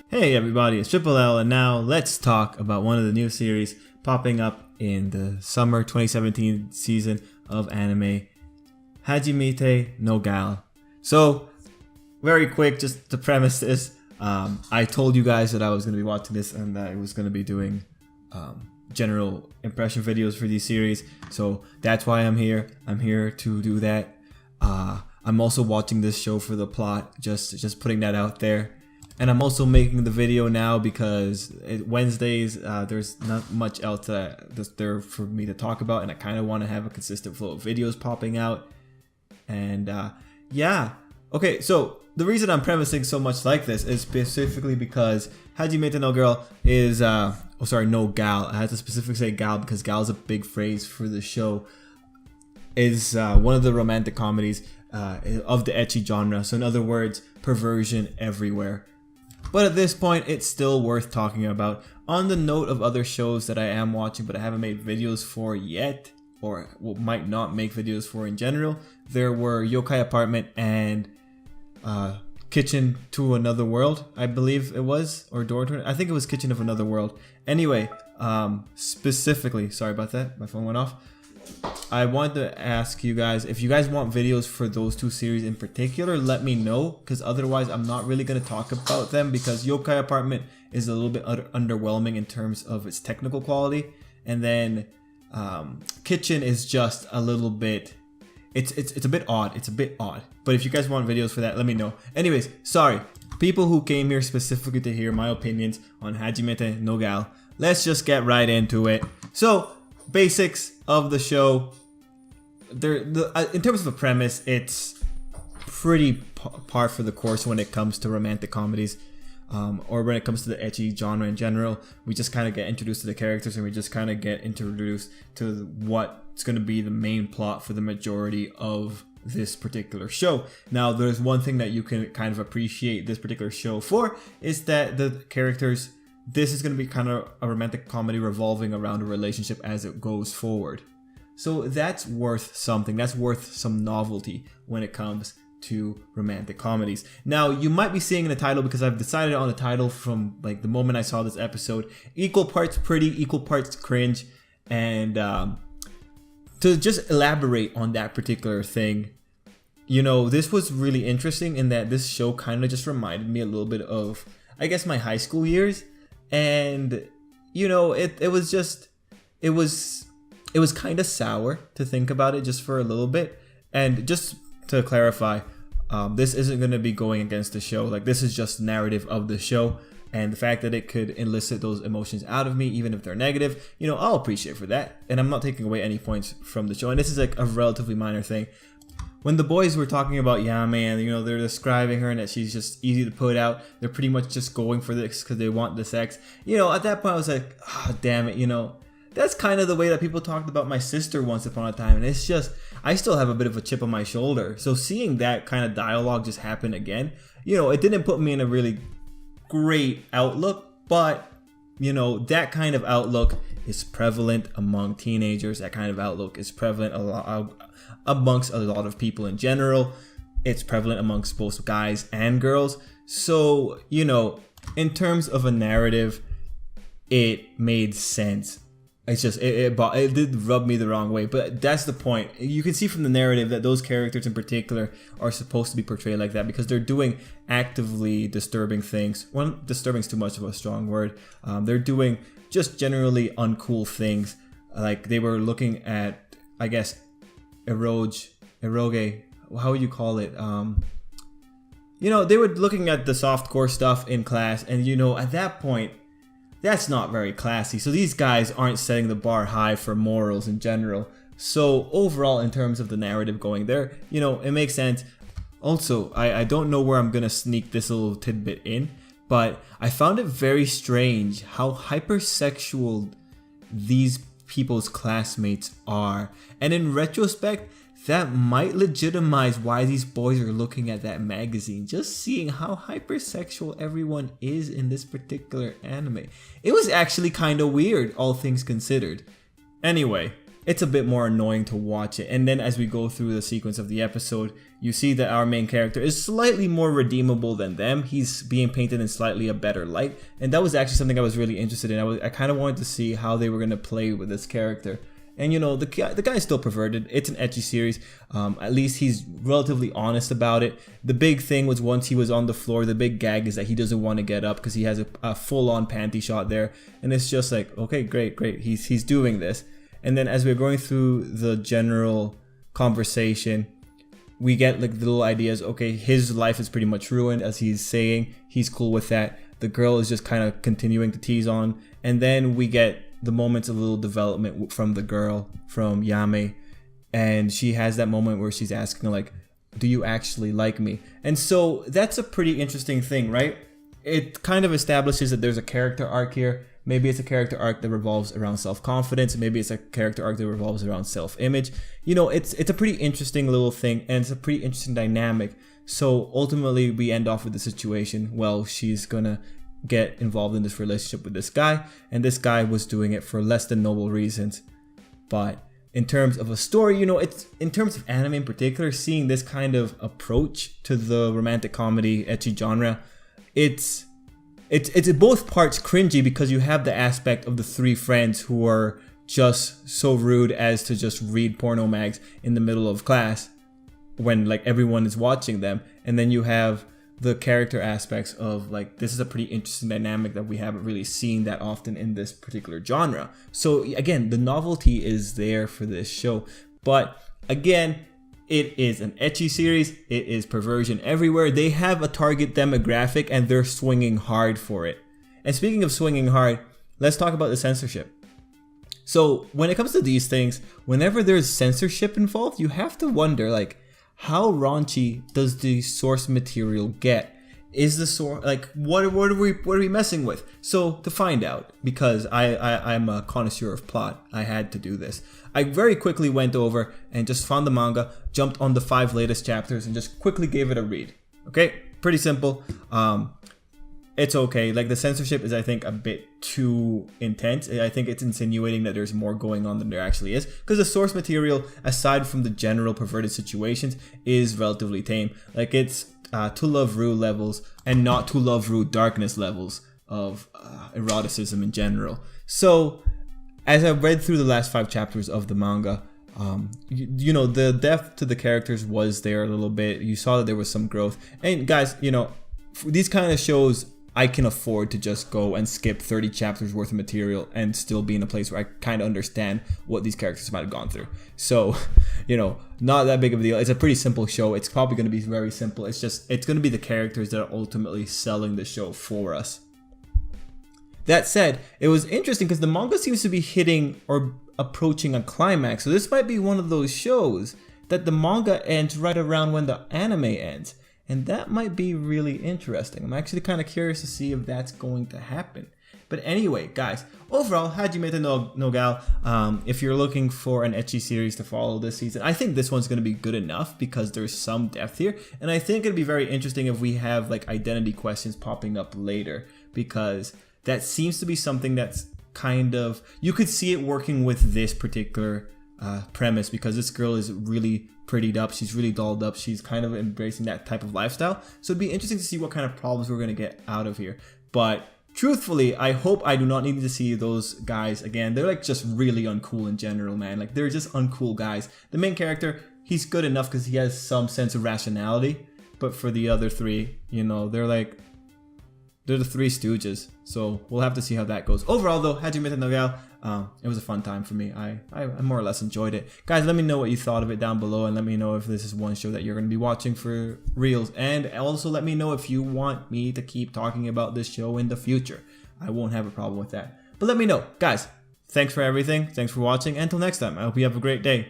Hey everybody, it's Tripl-L, and now let's talk about one of the new series popping up in the summer 2017 season of anime, Hajimete No Gal. So, very quick, just to premise this, I told you guys that I was going to be watching this and that I was going to be doing general impression videos for these series, so that's why I'm here. I'm here to do that. I'm also watching this show for the plot, just putting that out there. And I'm also making the video now because Wednesdays, there's not much else that's there for me to talk about, and I kind of want to have a consistent flow of videos popping out. And yeah, okay, so the reason I'm premising so much like this is specifically because Hajimete No Girl is, No Gal. I had to specifically say gal because gal is a big phrase for the show. Is one of the romantic comedies of the ecchi genre. So in other words, perversion everywhere. But at this point, it's still worth talking about. On the note of other shows that I am watching but I haven't made videos for yet, or might not make videos for in general, there were Yokai Apartment and Kitchen to Another World, I believe it was, or Door to, I think it was Kitchen of Another World. Anyway, specifically, sorry about that, my phone went off. I wanted to ask you guys, if you guys want videos for those two series in particular, let me know, because otherwise I'm not really going to talk about them, because Yokai Apartment is a little bit underwhelming in terms of its technical quality, and then Kitchen is just a little bit, it's a bit odd, but if you guys want videos for that, let me know. Anyways, sorry, people who came here specifically to hear my opinions on Hajimete No Gal, let's just get right into it. So, basics of the show. In terms of the premise, it's pretty par for the course when it comes to romantic comedies, or when it comes to the ecchi genre in general. We just kind of get introduced to the characters, and we just kind of get introduced to what's going to be the main plot for the majority of this particular show. Now, there's one thing that you can kind of appreciate this particular show for, is that the characters, this is going to be kind of a romantic comedy revolving around a relationship as it goes forward. So that's worth something. That's worth some novelty when it comes to romantic comedies. Now, you might be seeing in the title, because I've decided on the title from like the moment I saw this episode, equal parts pretty, equal parts cringe. And to just elaborate on that particular thing, you know, this was really interesting in that this show kind of just reminded me a little bit of, I guess, my high school years. And you know, it was kind of sour to think about it just for a little bit. And just to clarify, this isn't going to be going against the show. Like, this is just narrative of the show, and the fact that it could elicit those emotions out of me, even if they're negative, you know, I'll appreciate for that. And I'm not taking away any points from the show, and this is like a relatively minor thing. When the boys were talking about Yame, and you know, they're describing her and that she's just easy to put out, they're pretty much just going for this because they want the sex. You know, at that point I was like, oh, damn it, you know, that's kind of the way that people talked about my sister once upon a time, and it's just, I still have a bit of a chip on my shoulder. So seeing that kind of dialogue just happen again, you know, it didn't put me in a really great outlook, but you know, that kind of outlook is prevalent among teenagers. That kind of outlook is prevalent amongst a lot of people in general. It's prevalent amongst both guys and girls. So, you know, in terms of a narrative, it made sense. It's just, it did rub me the wrong way, but that's the point. You can see from the narrative that those characters in particular are supposed to be portrayed like that, because they're doing actively disturbing things. Well, disturbing is too much of a strong word. They're doing just generally uncool things. Like, they were looking at, I guess, eroge, how would you call it? You know, they were looking at the softcore stuff in class, and you know, at that point, that's not very classy. So these guys aren't setting the bar high for morals in general. So overall, in terms of the narrative going there, you know, it makes sense. Also, I don't know where I'm gonna sneak this little tidbit in, but I found it very strange how hypersexual these people's classmates are. And in retrospect, that might legitimize why these boys are looking at that magazine. Just seeing how hypersexual everyone is in this particular anime. It was actually kind of weird, all things considered. Anyway, it's a bit more annoying to watch it. And then as we go through the sequence of the episode, you see that our main character is slightly more redeemable than them. He's being painted in slightly a better light. And that was actually something I was really interested in. I kind of wanted to see how they were going to play with this character. And you know, the guy's still perverted. It's an ecchi series. At least he's relatively honest about it. The big thing was once he was on the floor, the big gag is that he doesn't want to get up because he has a full-on panty shot there. And it's just like, okay, great. He's doing this. And then as we're going through the general conversation, we get like the little ideas. Okay, his life is pretty much ruined, as he's saying. He's cool with that. The girl is just kind of continuing to tease on. And then we get the moments of little development from the girl, from Yame. And she has that moment where she's asking like, do you actually like me? And so that's a pretty interesting thing, right? It kind of establishes that there's a character arc here. Maybe it's a character arc that revolves around self-confidence. Maybe it's a character arc that revolves around self-image. You know, it's a pretty interesting little thing, and it's a pretty interesting dynamic. So ultimately, we end off with the situation. Well, she's gonna get involved in this relationship with this guy, and this guy was doing it for less than noble reasons. But in terms of a story, you know, it's in terms of anime in particular, seeing this kind of approach to the romantic comedy ecchi genre, it's both parts cringy because you have the aspect of the three friends who are just so rude as to just read porno mags in the middle of class when like everyone is watching them, and then you have the character aspects of like, this is a pretty interesting dynamic that we haven't really seen that often in this particular genre. So again, the novelty is there for this show, but again, it is an ecchi series. It is perversion everywhere. They have a target demographic and they're swinging hard for it. And speaking of swinging hard, let's talk about the censorship. So when it comes to these things, whenever there's censorship involved, you have to wonder like, how raunchy does the source material get? Is the source like what are we messing with? So to find out, because I'm a connoisseur of plot, I had to do this. I very quickly went over and just found the manga, jumped on the 5 latest chapters, and just quickly gave it a read. Okay, pretty simple. It's okay. Like the censorship is, I think, a bit too intense. I think it's insinuating that there's more going on than there actually is, because the source material, aside from the general perverted situations, is relatively tame. Like it's To Love Ru levels and not To Love Ru darkness levels of eroticism in general. So as I read through the last 5 chapters of the manga, you know, the depth to the characters was there a little bit. You saw that there was some growth. And guys, you know, these kind of shows, I can afford to just go and skip 30 chapters worth of material and still be in a place where I kind of understand what these characters might have gone through. So, you know, not that big of a deal. It's a pretty simple show. It's probably going to be very simple. It's going to be the characters that are ultimately selling the show for us. That said, it was interesting because the manga seems to be hitting or approaching a climax. So this might be one of those shows that the manga ends right around when the anime ends. And that might be really interesting. I'm actually kind of curious to see if that's going to happen. But anyway, guys, overall, Hajimete no Gal, if you're looking for an ecchi series to follow this season, I think this one's going to be good enough because there's some depth here. And I think it'd be very interesting if we have like identity questions popping up later, because that seems to be something that's kind of, you could see it working with this particular premise, because this girl is really prettied up, she's really dolled up, she's kind of embracing that type of lifestyle. So it'd be interesting to see what kind of problems we're going to get out of here. But truthfully, I hope I do not need to see those guys again. They're like just really uncool in general, man. Like they're just uncool guys. The main character, he's good enough because he has some sense of rationality. But for the other three, you know, they're the Three Stooges. So we'll have to see how that goes. Overall though, Hajimete no Gal, it was a fun time for me. I more or less enjoyed it. Guys, let me know what you thought of it down below, and let me know if this is one show that you're going to be watching for reals. And also let me know if you want me to keep talking about this show in the future. I won't have a problem with that. But let me know. Guys, thanks for everything. Thanks for watching. Until next time, I hope you have a great day.